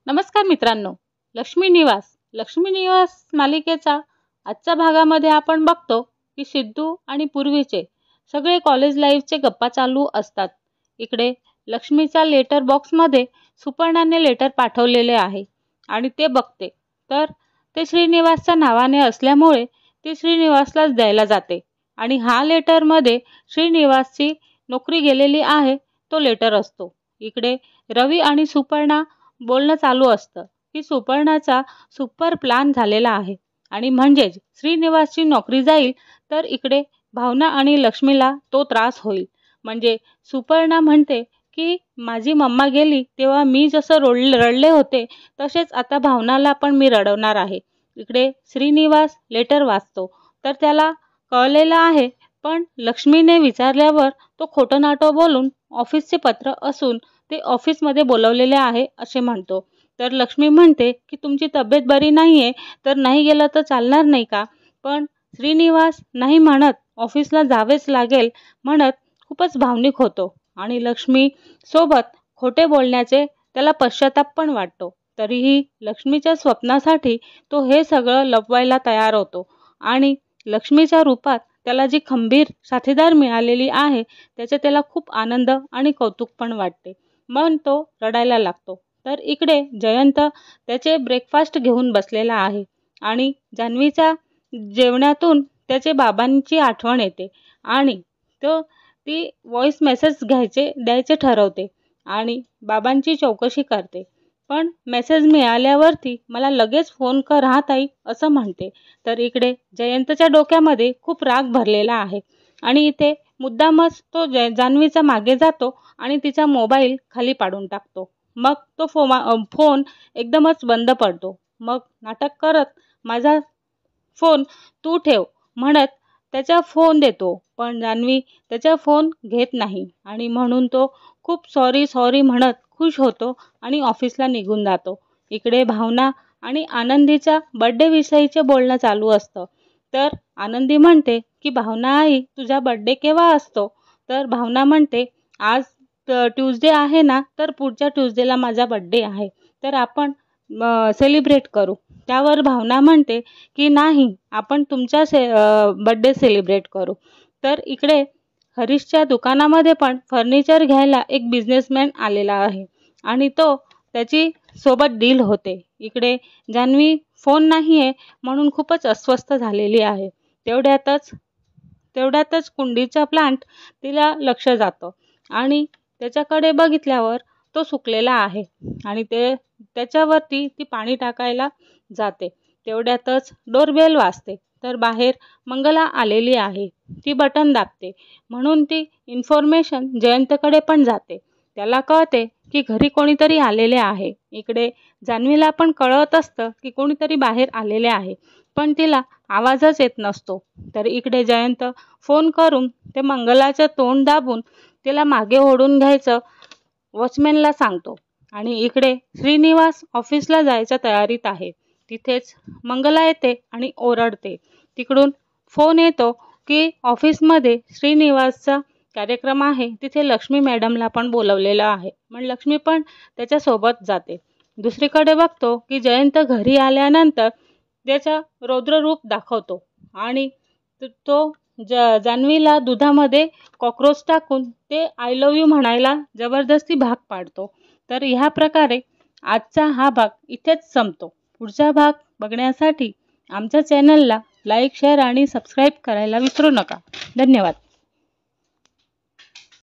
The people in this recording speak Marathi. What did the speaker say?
नमस्कार मित्रांनो, लक्ष्मी निवास मालिकेचा आजच्या भागामध्ये आपण बघतो की सिद्धू आणि पूर्वीचे सगळे कॉलेज लाईफचे गप्पा चालू असतात। इकडे लक्ष्मीच्या लेटर बॉक्समध्ये सुपर्णाने लेटर पाठवलेले आहे आणि ते बघते तर ते श्रीनिवासच्या नावाने असल्यामुळे ते श्रीनिवासलाच द्यायला जाते आणि हा लेटरमध्ये श्रीनिवासची नोकरी गेलेली आहे तो लेटर असतो। इकडे रवी आणि सुपर्णा बोलणं चालू असतं की सुपर्णाचा सुपर प्लॅन झालेला आहे आणि म्हणजेच श्रीनिवासची नोकरी जाईल तर इकडे भावना आणि लक्ष्मीला तो त्रास होईल। म्हणजे सुपर्णा म्हणते की माझी मम्मा गेली तेव्हा मी जसं रडले होते तसेच आता भावनाला पण मी रडवणार आहे। इकडे श्रीनिवास लेटर वाचतो तर त्याला कळलेलं आहे, पण लक्ष्मीने विचारल्यावर तो खोटं नाटं बोलून ऑफिसचे पत्र असून ते ऑफिसमध्ये बोलवलेले आहे असे म्हणतो। तर लक्ष्मी म्हणते की तुमची तब्येत बरी नाहीये तर नाही गेलं तर चालणार नाही का, पण श्रीनिवास नाही म्हणत ऑफिसला जावेच लागेल म्हणत खूपच भावनिक होतो आणि लक्ष्मी सोबत खोटे बोलण्याचे त्याला पश्चाताप पण वाटतो। तरीही लक्ष्मीच्या स्वप्नासाठी तो हे सगळं लपवायला तयार होतो आणि लक्ष्मीच्या रूपात त्याला जी खंबीर साथीदार मिळालेली आहे त्याचे त्याला खूप आनंद आणि कौतुक पण वाटते। मग तो रडायला लागतो तर इकडे जयंत त्याचे ब्रेकफास्ट घेऊन बसलेला आहे आणि जान्हवीच्या जेवणातून त्याचे बाबांची आठवण येते आणि तो ती व्हॉइस मेसेज द्यायचे ठरवते आणि बाबांची चौकशी करते, पण मेसेज मिळाल्यावरती मला लगेच फोन कर हा ताई असं म्हणते। तर इकडे जयंतच्या डोक्यामध्ये खूप राग भरलेला आहे आणि इथे मुद्दामच तो जान्हवीच्या मागे जातो आणि तिचा मोबाईल खाली पाडून टाकतो। मग तो फोन एकदमच बंद पडतो। मग नाटक करत माझा फोन तू ठेव म्हणत त्याचा फोन देतो, पण जान्हवी त्याचा फोन घेत नाही आणि म्हणून तो खूप सॉरी म्हणत खुश होतो आणि ऑफिसला निघून जातो। इकडे भावना आणि आनंदीच्या बर्थडे विषयीचे बोलणं चालू असतं तर आनंदी म्हणते की भावना आई तुझा बर्थडे केव्हा असतो, तर भावना म्हणते आज ट्यूजडे आहे ना, तर पुढच्या ट्यूजडेला माझा बर्थडे आहे तर आपण सेलिब्रेट करू। त्यावर भावना म्हणते की नाही आपण तुमचा बर्थडे सेलिब्रेट करू। तर इकडे हरीशच्या दुकानामध्ये पण फर्निचर घ्यायला एक बिझनेसमॅन आलेला आहे आणि तो त्याची सोबत डील होते। इकडे जान्हवी फोन नाहीये म्हणून खूपच अस्वस्थ झालेली आहे। तेवढ्यातच कुंडीचा प्लांट तिला लक्ष जातं आणि त्याच्याकडे बघितल्यावर तो सुकलेला आहे आणि त्याच्यावरती ती पाणी टाकायला जाते। तेवढ्यातच डोरबेल वाजते तर बाहेर मंगला आलेली आहे। ती बटन दाबते म्हणून ती इन्फॉर्मेशन जयंतकडे पण जाते। त्याला कळते की घरी कोणीतरी आलेले आहे। इकडे जान्हवीला पण कळत असतं की कोणीतरी बाहेर आलेले आहे, पण तिला आवाजच येत नसतो। तर इकडे जयंत फोन करून ते मंगलाचं तोंड दाबून तिला मागे ओढून घ्यायचं वॉचमॅनला सांगतो आणि इकडे श्रीनिवास ऑफिसला जायच्या तयारीत आहे। तिथेच मंगला येते आणि ओरडते। तिकडून फोन येतो की ऑफिसमध्ये श्रीनिवासचा कार्यक्रम आहे, तिथे लक्ष्मी मॅडमला पण बोलवलेलं आहे, मग लक्ष्मी पण त्याच्यासोबत जाते। दुसरीकडे बघतो की जयंत घरी आल्यानंतर त्याचा रौद्र रूप दाखवतो आणि तो जान्हवीला दुधामध्ये कॉक्रोच टाकून ते आय लव्ह यू म्हणायला जबरदस्ती भाग पाडतो। तर ह्या प्रकारे आजचा हा भाग इथेच संपतो। पुढचा भाग बघण्यासाठी आमच्या चॅनलला लाईक, शेअर आणि सबस्क्राईब करायला विसरू नका। धन्यवाद।